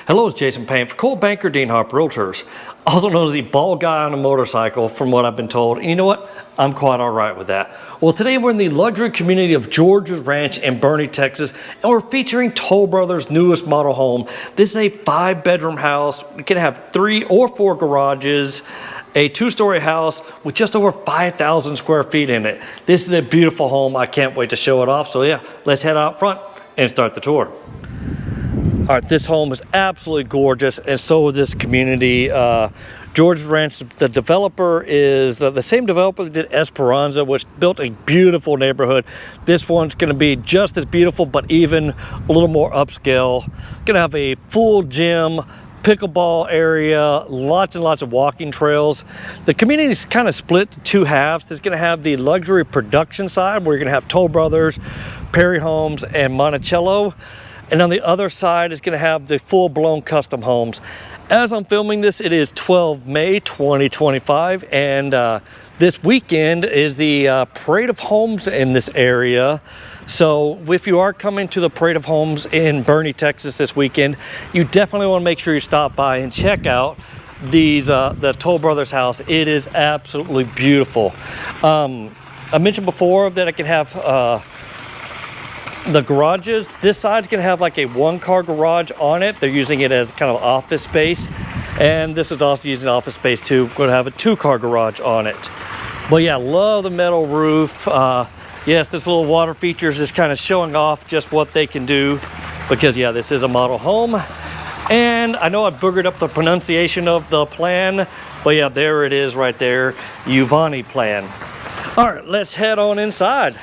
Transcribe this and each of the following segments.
Hello, it's Jason Payne for Coldwell Banker Dean Harper Realtors, also known as the bald guy on a motorcycle from what I've been told. And you know what? I'm quite all right with that. Well, today we're in the luxury community of George's Ranch in Boerne, Texas, and we're featuring Toll Brothers' newest model home. This is a 5-bedroom house. We can have 3 or 4 garages, a 2-story house with just over 5,000 square feet in it. This is a beautiful home. I can't wait to show it off. So yeah, let's head out front and start the tour. All right, this home is absolutely gorgeous, and so is this community. George's Ranch, the developer is the same developer that did Esperanza, which built a beautiful neighborhood. This one's going to be just as beautiful, but even a little more upscale. Going to have a full gym, pickleball area, lots and lots of walking trails. The community is kind of split to 2 halves. It's going to have the luxury production side, where you're going to have Toll Brothers, Perry Homes, and Monticello. And on the other side is going to have the full-blown custom homes. As I'm filming this, it is 12 May 2025, and this weekend is the Parade of Homes in this area. So if you are coming to the Parade of Homes in Boerne, Texas this weekend, you definitely want to make sure you stop by and check out these the Toll Brothers house. It is absolutely beautiful. I mentioned before that I can have the garages. This side's gonna have like a 1-car garage on it. They're using it as kind of office space, and this is also using office space too. We're gonna have a 2-car garage on it. But yeah, love the metal roof. Yes, this little water features is kind of showing off just what they can do, because yeah, this is a model home. And I know I boogered up the pronunciation of the plan, but yeah, there it is right there, Yovanni plan. All right, let's head on inside.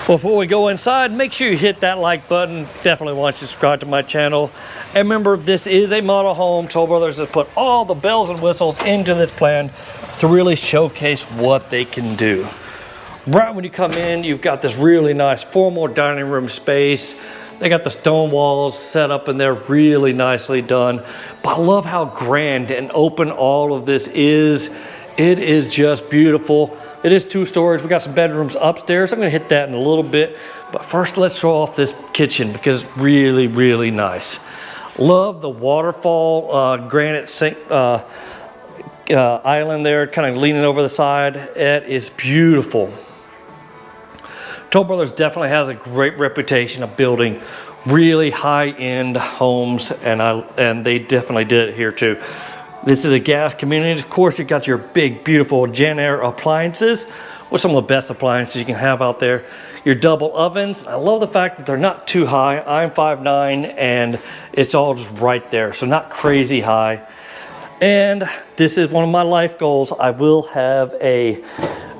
Before we go inside, make sure you hit that like button. Definitely want you to subscribe to my channel. And remember, this is a model home. Toll Brothers has put all the bells and whistles into this plan to really showcase what they can do. Right when you come in, you've got this really nice formal dining room space. They got the stone walls set up and they're really nicely done. But I love how grand and open all of this is. It is just beautiful. It is 2 stories. We got some bedrooms upstairs. I'm gonna hit that in a little bit. But first, let's show off this kitchen because it's really, really nice. Love the waterfall granite sink island there, kind of leaning over the side. It is beautiful. Toll Brothers definitely has a great reputation of building really high-end homes, and they definitely did it here too. This is a gas community. Of course, you got your big, beautiful Genair appliances with some of the best appliances you can have out there. Your double ovens. I love the fact that they're not too high. I'm 5'9", and it's all just right there, so not crazy high. And this is one of my life goals. I will have a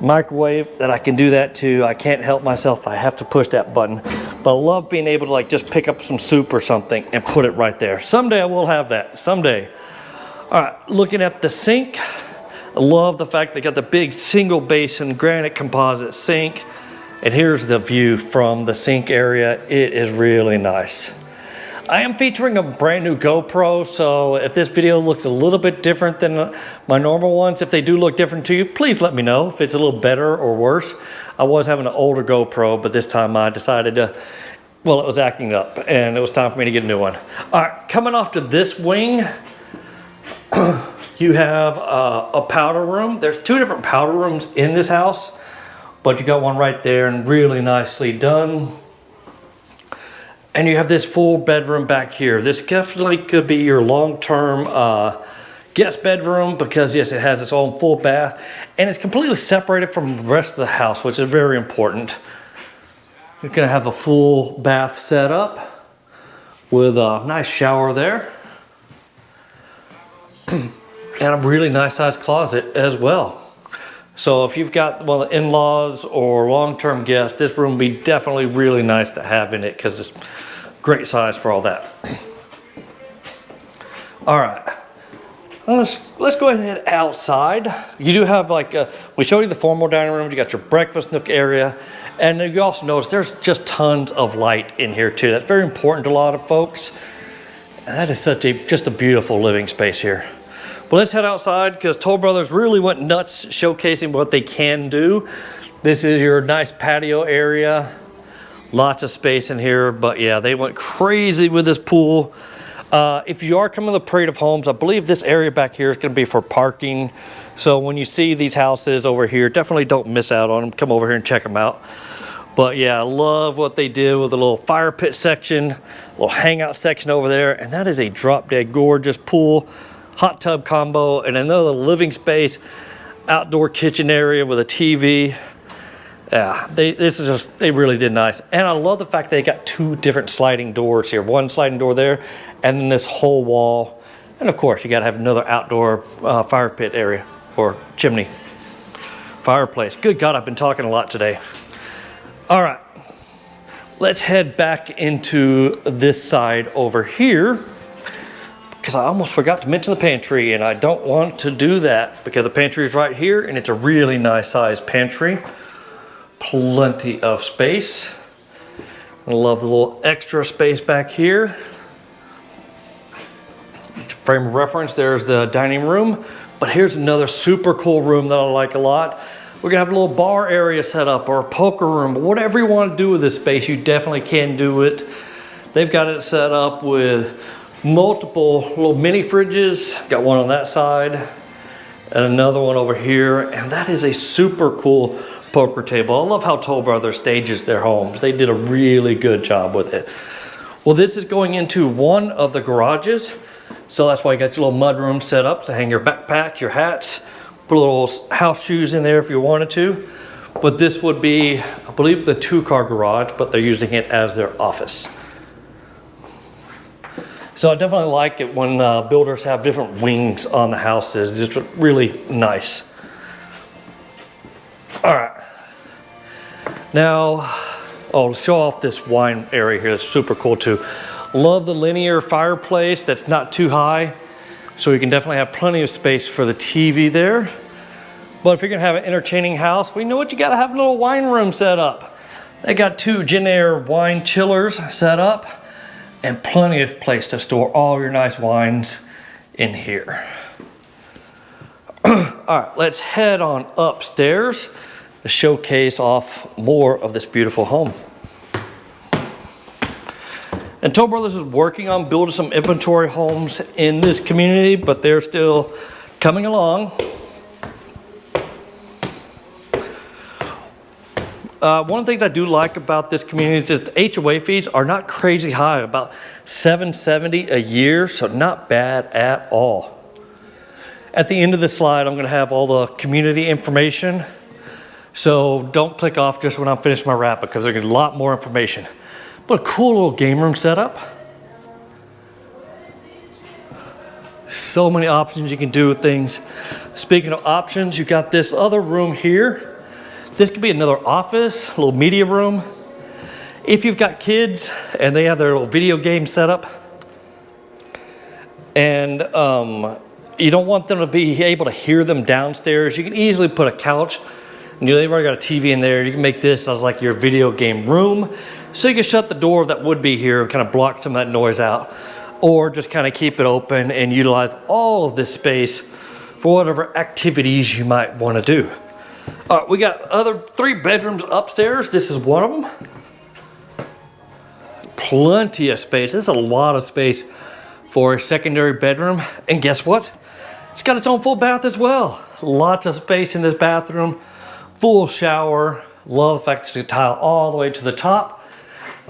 microwave that I can do that too. I can't help myself. I have to push that button. But I love being able to like just pick up some soup or something and put it right there. Someday I will have that. Someday. All right, looking at the sink, I love the fact they got the big single basin granite composite sink. And here's the view from the sink area. It is really nice. I am featuring a brand new GoPro, so if this video looks a little bit different than my normal ones, if they do look different to you, please let me know if it's a little better or worse. I was having an older GoPro, but this time I decided to, well, it was acting up and it was time for me to get a new one. All right, coming off to this wing, you have a powder room. There's 2 different powder rooms in this house, but you got one right there and really nicely done. And you have this full bedroom back here. This definitely could be your long-term guest bedroom because yes, it has its own full bath and it's completely separated from the rest of the house, which is very important. You're gonna have a full bath set up with a nice shower there. And a really nice sized closet as well. So if you've got one of the in-laws or long-term guests, this room would be definitely really nice to have in it because it's great size for all that. All right, let's go ahead and head outside. You do have like, we showed you the formal dining room, you got your breakfast nook area, and you also notice there's just tons of light in here too. That's very important to a lot of folks. And that is just a beautiful living space here. But let's head outside because Toll Brothers really went nuts showcasing what they can do. This is your nice patio area. Lots of space in here, but yeah, they went crazy with this pool. If you are coming to the parade of homes, I believe this area back here is going to be for parking. So when you see these houses over here, definitely don't miss out on them. Come over here and check them out. But yeah, I love what they did with the little fire pit section, little hangout section over there. And that is a drop dead gorgeous pool, hot tub combo, and another living space, outdoor kitchen area with a TV. Yeah, they really did nice. And I love the fact they got 2 different sliding doors here. One sliding door there, and then this whole wall. And of course, you gotta have another outdoor fire pit area or chimney, fireplace. Good God, I've been talking a lot today. All right, let's head back into this side over here, because I almost forgot to mention the pantry, and I don't want to do that because the pantry is right here, and it's a really nice sized pantry. Plenty of space. I love the little extra space back here. Frame of reference, there's the dining room. But here's another super cool room that I like a lot. We're gonna have a little bar area set up, or a poker room, whatever you want to do with this space, you definitely can do it. They've got it set up with multiple little mini fridges. Got one on that side and another one over here. And that is a super cool poker table. I love how Toll Brothers stages their homes. They did a really good job with it. Well, this is going into one of the garages. So that's why you got your little mud room set up to hang your backpack, your hats, put little house shoes in there if you wanted to. But this would be, I believe, the 2-car garage, but they're using it as their office. So I definitely like it when builders have different wings on the houses. It's really nice. All right. Now, let's show off this wine area here. It's super cool too. Love the linear fireplace that's not too high. So you can definitely have plenty of space for the TV there. But if you're gonna have an entertaining house, we know what you gotta have a little wine room set up. They got 2 Genair wine chillers set up and plenty of place to store all your nice wines in here. All right, let's head on upstairs to showcase off more of this beautiful home. And Toll Brothers is working on building some inventory homes in this community, but they're still coming along. One of the things I do like about this community is that the HOA fees are not crazy high, about $770 a year, so not bad at all. At the end of the slide, I'm going to have all the community information, so don't click off just when I'm finished my wrap because there's a lot more information. But a cool little game room setup. So many options you can do with things. Speaking of options, you got this other room here. This could be another office, a little media room. If you've got kids and they have their little video game setup, and you don't want them to be able to hear them downstairs, you can easily put a couch, and they've already got a TV in there. You can make this as like your video game room. So you can shut the door that would be here and kind of block some of that noise out, or just kind of keep it open and utilize all of this space for whatever activities you might want to do. All right, we got other 3 bedrooms upstairs. This is one of them. Plenty of space. This is a lot of space for a secondary bedroom. And guess what? It's got its own full bath as well. Lots of space in this bathroom. Full shower. Love the fact that you can tile all the way to the top.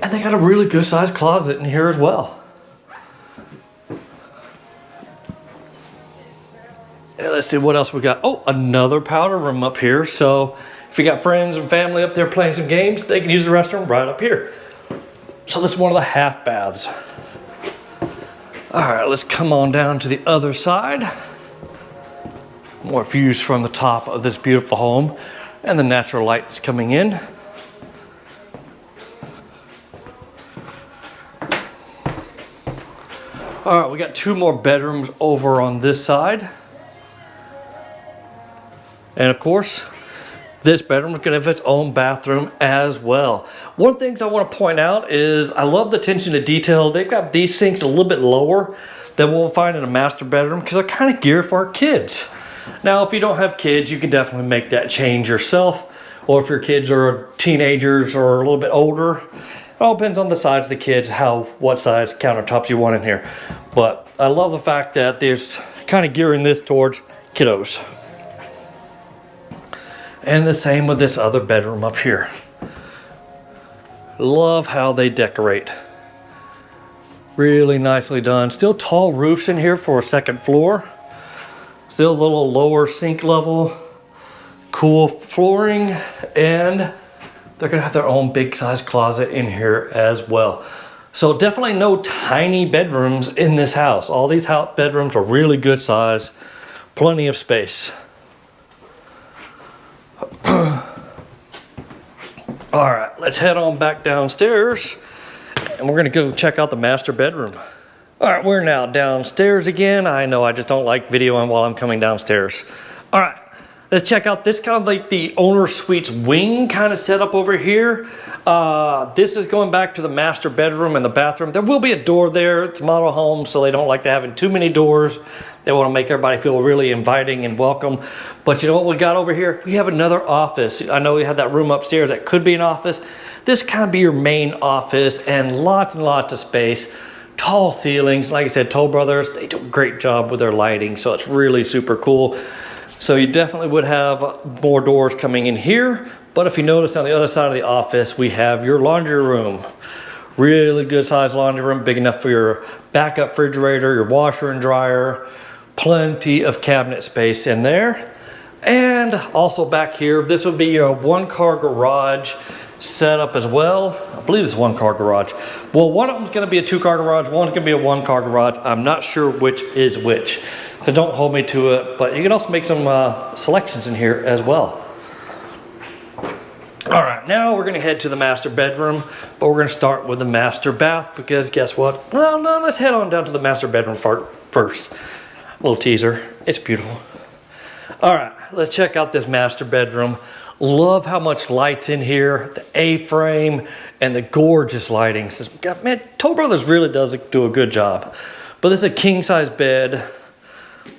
And they got a really good sized closet in here as well. And let's see what else we got. Oh, another powder room up here. So if you got friends and family up there playing some games, they can use the restroom right up here. So this is one of the half baths. All right, let's come on down to the other side. More views from the top of this beautiful home and the natural light that's coming in. All right, we got 2 more bedrooms over on this side. And of course, this bedroom is gonna have its own bathroom as well. One of the things I wanna point out is I love the attention to detail. They've got these sinks a little bit lower than we'll find in a master bedroom because they're kind of geared for our kids. Now, if you don't have kids, you can definitely make that change yourself. Or if your kids are teenagers or a little bit older, It all depends on the size of the kids, what size countertops you want in here. But I love the fact that there's kind of gearing this towards kiddos. And the same with this other bedroom up here. Love how they decorate. Really nicely done. Still tall roofs in here for a second floor. Still a little lower sink level. Cool flooring, and they're gonna have their own big size closet in here as well. So definitely no tiny bedrooms in this house. All these bedrooms are really good size, plenty of space. All right, let's head on back downstairs and we're gonna go check out the master bedroom. All right, we're now downstairs again. I know I just don't like videoing while I'm coming downstairs. All right, let's check out this kind of like the owner suite's wing kind of setup over here. This is going back to the master bedroom and the bathroom. There will be a door there. It's a model home, so they don't like to having too many doors. They want to make everybody feel really inviting and welcome. But you know what we got over here? We have another office. I know we have that room upstairs that could be an office. This kind of be your main office, and lots of space. Tall ceilings. Like I said, Toll Brothers, they do a great job with their lighting, so it's really super cool. So you definitely would have more doors coming in here. But if you notice on the other side of the office, we have your laundry room. Really good sized laundry room, big enough for your backup refrigerator, your washer and dryer. Plenty of cabinet space in there. And also back here, this would be your 1-car garage setup as well. I believe it's a 1-car garage. Well, one of them is going to be a 2-car garage, one's going to be a 1-car garage. I'm not sure which is which, so don't hold me to it. But you can also make some selections in here as well. All right, now we're going to head to the master bedroom, but we're going to start with the master bath because guess what? Well, no, let's head on down to the master bedroom first. A little teaser. It's beautiful. All right, let's check out this master bedroom. Love how much light's in here, the A-frame, and the gorgeous lighting. God, man, Toll Brothers really does do a good job. But this is a king-size bed,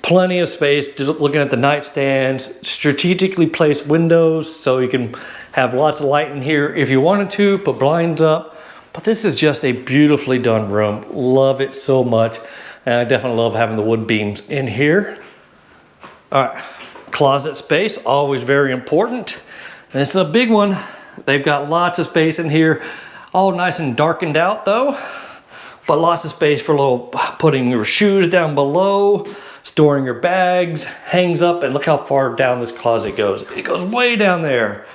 plenty of space. Just looking at the nightstands, strategically placed windows so you can have lots of light in here if you wanted to, put blinds up. But this is just a beautifully done room. Love it so much. And I definitely love having the wood beams in here. All right, closet space, always very important. And this is a big one. They've got lots of space in here, all nice and darkened out though, but lots of space for putting your shoes down below, storing your bags, hangs up, and look how far down this closet goes. It goes way down there.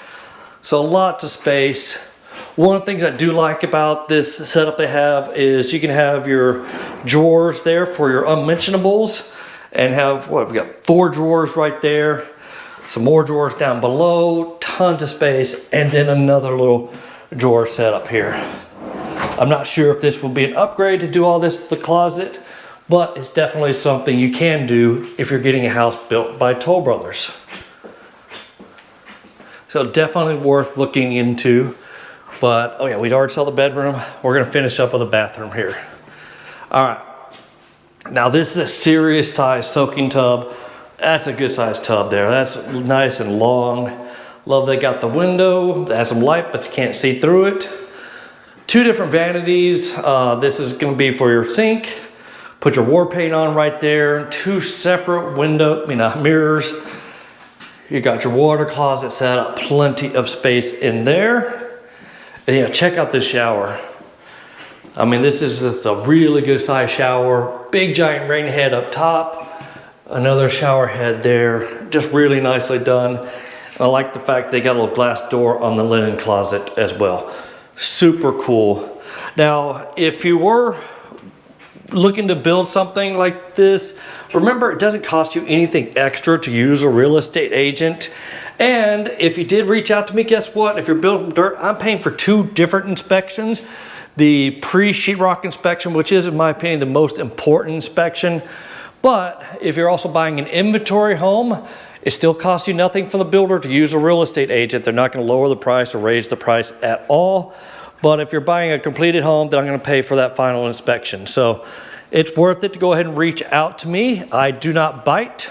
So lots of space. One of the things I do like about this setup they have is you can have your drawers there for your unmentionables and have, what, we've got 4 drawers right there, some more drawers down below, tons of space, and then another little drawer setup here. I'm not sure if this will be an upgrade to do all this to the closet, but it's definitely something you can do if you're getting a house built by Toll Brothers. So definitely worth looking into. But, oh yeah, we'd already saw the bedroom. We're gonna finish up with the bathroom here. All right, now this is a serious size soaking tub. That's a good size tub there. That's nice and long. Love they got the window that has some light, but you can't see through it. 2 different vanities. This is gonna be for your sink. Put your war paint on right there. 2 separate mirrors. You got your water closet set up, plenty of space in there. And yeah, check out this shower. I mean, this is just a really good size shower. Big giant rain head up top. Another shower head there. Just really nicely done. I like the fact they got a little glass door on the linen closet as well. Super cool. Now, if you were looking to build something like this, remember it doesn't cost you anything extra to use a real estate agent. And if you did reach out to me, guess what? If you're building dirt, I'm paying for 2 different inspections. The pre-sheetrock inspection, which is, in my opinion, the most important inspection. But if you're also buying an inventory home, it still costs you nothing for the builder to use a real estate agent. They're not going to lower the price or raise the price at all. But if you're buying a completed home, then I'm going to pay for that final inspection. So it's worth it to go ahead and reach out to me. I do not bite.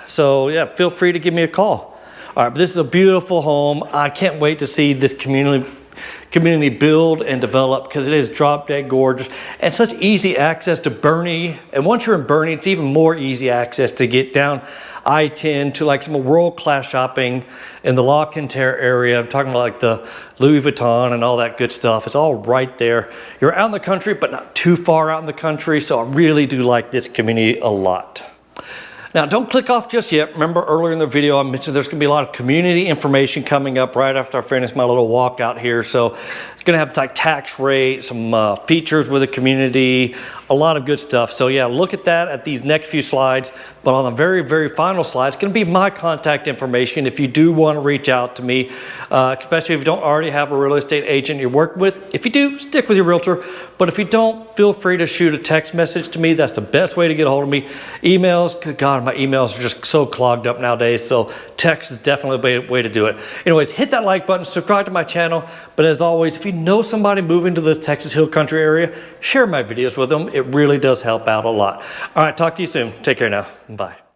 So yeah, feel free to give me a call. All right, but this is a beautiful home. I can't wait to see this community community build and develop because it is drop dead gorgeous and such easy access to Boerne. And once you're in Boerne, it's even more easy access to get down I-10 to like some world-class shopping in the La Quintere area. I'm talking about like the Louis Vuitton and all that good stuff. It's all right there. You're out in the country, but not too far out in the country. So I really do like this community a lot. Now, don't click off just yet. Remember earlier in the video, I mentioned there's going to be a lot of community information coming up right after I finish my little walk out here. So it's going to have like tax rate, some features with the community, a lot of good stuff. So yeah, look at that at these next few slides. But on the very, very final slide, it's going to be my contact information if you do want to reach out to me, especially if you don't already have a real estate agent you work with. If you do, stick with your realtor. But if you don't, feel free to shoot a text message to me. That's the best way to get a hold of me. Emails, good God, my emails are just so clogged up nowadays. So text is definitely a way to do it. Anyways, hit that like button, subscribe to my channel. But as always, if you know somebody moving to the Texas Hill Country area, share my videos with them. It really does help out a lot. All right, talk to you soon. Take care now. Bye.